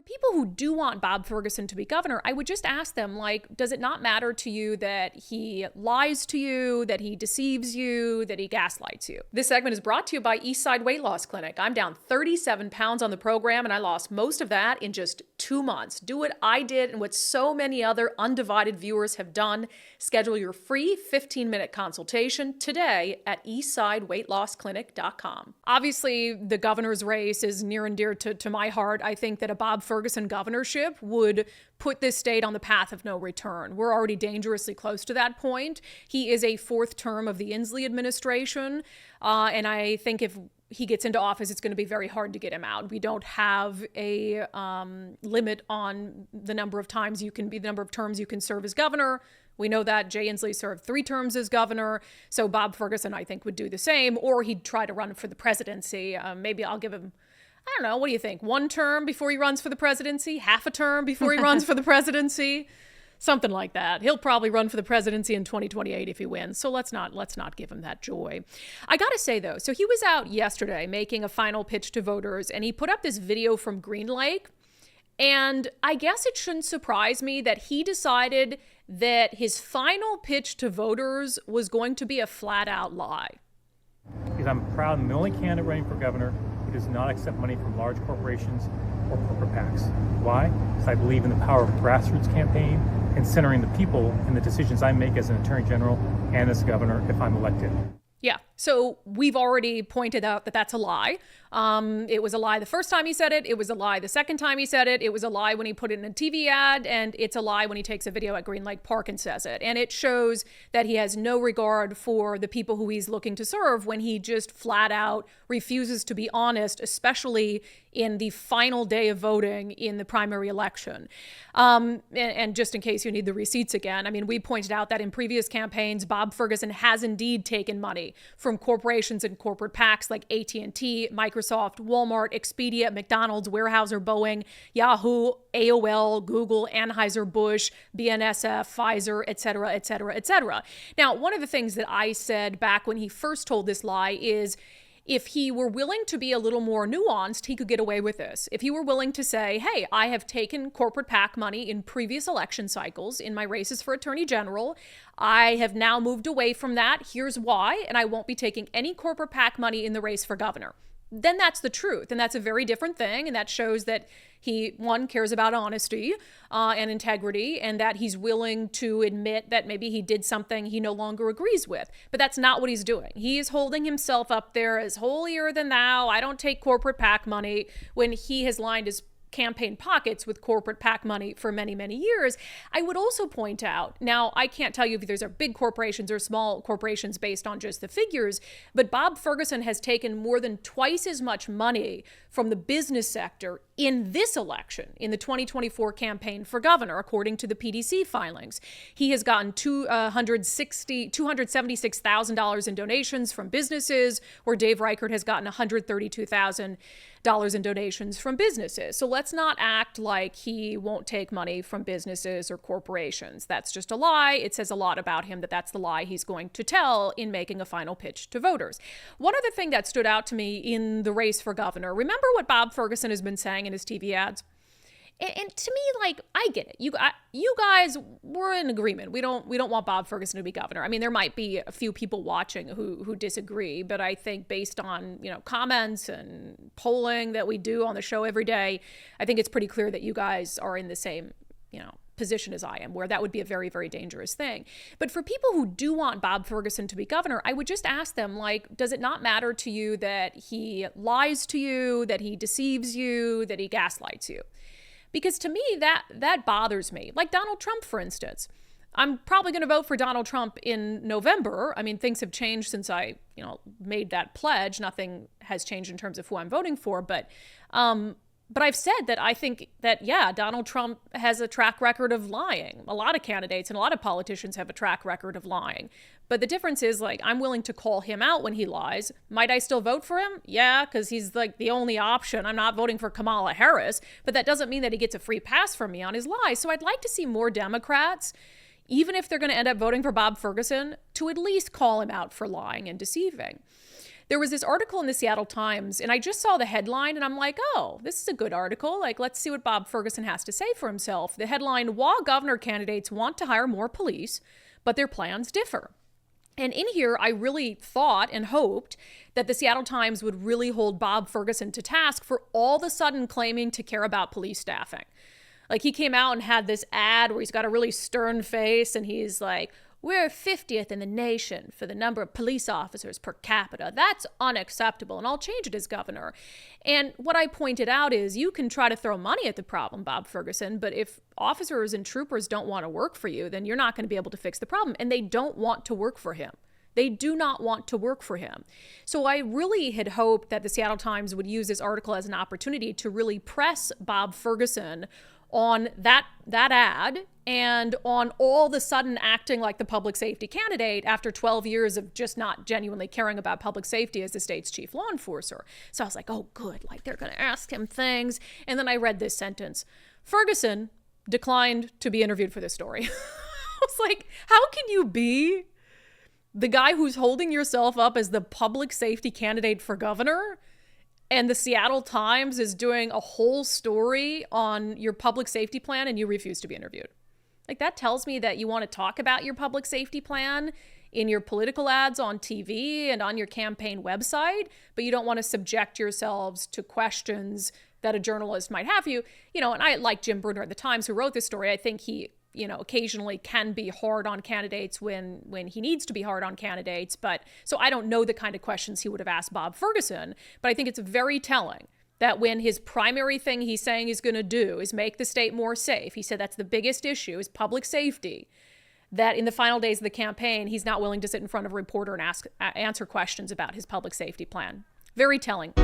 People who do want Bob Ferguson to be governor, I would just ask them, like, does it not matter to you that he lies to you, that he deceives you, that he gaslights you? This segment is brought to you by Eastside Weight Loss Clinic. I'm down 37 pounds on the program, and I lost most of that in just 2 months. Do what I did and what so many other undivided viewers have done. Schedule your free 15-minute consultation today at eastsideweightlossclinic.com. Obviously, the governor's race is near and dear to my heart. I think that a Bob Ferguson governorship would put this state on the path of no return. We're already dangerously close to that point. He is a fourth term of the Inslee administration, and I think if he gets into office, it's going to be very hard to get him out. We don't have a limit on the number of terms you can serve as governor. We know that Jay Inslee served 3 terms as governor, so Bob Ferguson, I think, would do the same, or he'd try to run for the presidency. Maybe I'll give him, I don't know, what do you think? 1 term before he runs for the presidency? Half a term before he runs for the presidency? Something like that. He'll probably run for the presidency in 2028 if he wins. So let's not give him that joy. I got to say, though, so he was out yesterday making a final pitch to voters, and he put up this video from Green Lake. And I guess it shouldn't surprise me that he decided that his final pitch to voters was going to be a flat-out lie. Because I'm proud I'm the only candidate running for governor who does not accept money from large corporations or corporate PACs. Why? Because I believe in the power of a grassroots campaign and centering the people in the decisions I make as an attorney general and as governor if I'm elected. Yeah, so we've already pointed out that that's a lie. It was a lie the first time he said it. It was a lie the second time he said it. It was a lie when he put it in a TV ad. And it's a lie when he takes a video at Green Lake Park and says it. And it shows that he has no regard for the people who he's looking to serve when he just flat out refuses to be honest, especially in the final day of voting in the primary election. And just in case you need the receipts again, I mean, we pointed out that in previous campaigns, Bob Ferguson has indeed taken money from corporations and corporate PACs like AT&T, Microsoft, Walmart, Expedia, McDonald's, Weyerhaeuser, Boeing, Yahoo, AOL, Google, Anheuser-Busch, BNSF, Pfizer, et cetera, et cetera, et cetera. Now, one of the things that I said back when he first told this lie is, if he were willing to be a little more nuanced, he could get away with this. If he were willing to say, hey, I have taken corporate PAC money in previous election cycles in my races for attorney general. I have now moved away from that. Here's why. And I won't be taking any corporate PAC money in the race for governor. Then that's the truth. And that's a very different thing. And that shows that he, one, cares about honesty and integrity, and that he's willing to admit that maybe he did something he no longer agrees with. But that's not what he's doing. He is holding himself up there as holier than thou. I don't take corporate PAC money, when he has lined his campaign pockets with corporate PAC money for many, many years. I would also point out, now I can't tell you if these are big corporations or small corporations based on just the figures, but Bob Ferguson has taken more than twice as much money from the business sector in this election, in the 2024 campaign for governor, according to the PDC filings. He has gotten $276,000 in donations from businesses, where Dave Reichert has gotten $132,000 in donations from businesses. So let's not act like he won't take money from businesses or corporations. That's just a lie. It says a lot about him that that's the lie he's going to tell in making a final pitch to voters. One other thing that stood out to me in the race for governor, remember what Bob Ferguson has been saying in his TV ads? And to me, like, I get it. You guys were in agreement. We don't want Bob Ferguson to be governor. I mean, there might be a few people watching who disagree, but I think based on, comments and polling that we do on the show every day, I think it's pretty clear that you guys are in the same, position as I am, where that would be a very, very dangerous thing. But for people who do want Bob Ferguson to be governor, I would just ask them, like, does it not matter to you that he lies to you, that he deceives you, that he gaslights you? Because to me, that bothers me. Like Donald Trump, for instance. I'm probably going to vote for Donald Trump in November. I mean, things have changed since I, made that pledge. Nothing has changed in terms of who I'm voting for. But I've said that I think that, yeah, Donald Trump has a track record of lying. A lot of candidates and a lot of politicians have a track record of lying. But the difference is, like, I'm willing to call him out when he lies. Might I still vote for him? Yeah, because he's, like, the only option. I'm not voting for Kamala Harris. But that doesn't mean that he gets a free pass from me on his lies. So I'd like to see more Democrats, even if they're going to end up voting for Bob Ferguson, to at least call him out for lying and deceiving. There was this article in the Seattle Times, and I just saw the headline, and I'm like, oh, this is a good article. Like, let's see what Bob Ferguson has to say for himself. The headline, "While governor candidates want to hire more police, but their plans differ." And in here, I really thought and hoped that the Seattle Times would really hold Bob Ferguson to task for all of a sudden claiming to care about police staffing. Like, he came out and had this ad where he's got a really stern face and he's like, "We're 50th in the nation for the number of police officers per capita. That's unacceptable, and I'll change it as governor." And what I pointed out is you can try to throw money at the problem, Bob Ferguson, but if officers and troopers don't want to work for you, then you're not going to be able to fix the problem. And they don't want to work for him. They do not want to work for him. So I really had hoped that the Seattle Times would use this article as an opportunity to really press Bob Ferguson on that ad and on all of a sudden acting like the public safety candidate after 12 years of just not genuinely caring about public safety as the state's chief law enforcer. So I was like, oh, good, like they're going to ask him things. And then I read this sentence: Ferguson declined to be interviewed for this story. I was like, how can you be the guy who's holding yourself up as the public safety candidate for governor, and the Seattle Times is doing a whole story on your public safety plan and you refuse to be interviewed? Like, that tells me that you want to talk about your public safety plan in your political ads on TV and on your campaign website, but you don't want to subject yourselves to questions that a journalist might have you. You know, and I like Jim Brunner at the Times, who wrote this story. I think he, you know, occasionally can be hard on candidates when he needs to be hard on candidates. But so I don't know the kind of questions he would have asked Bob Ferguson, but I think it's very telling that when his primary thing he's saying he's going to do is make the state more safe, he said that's the biggest issue is public safety, that in the final days of the campaign, he's not willing to sit in front of a reporter and answer questions about his public safety plan. Very telling.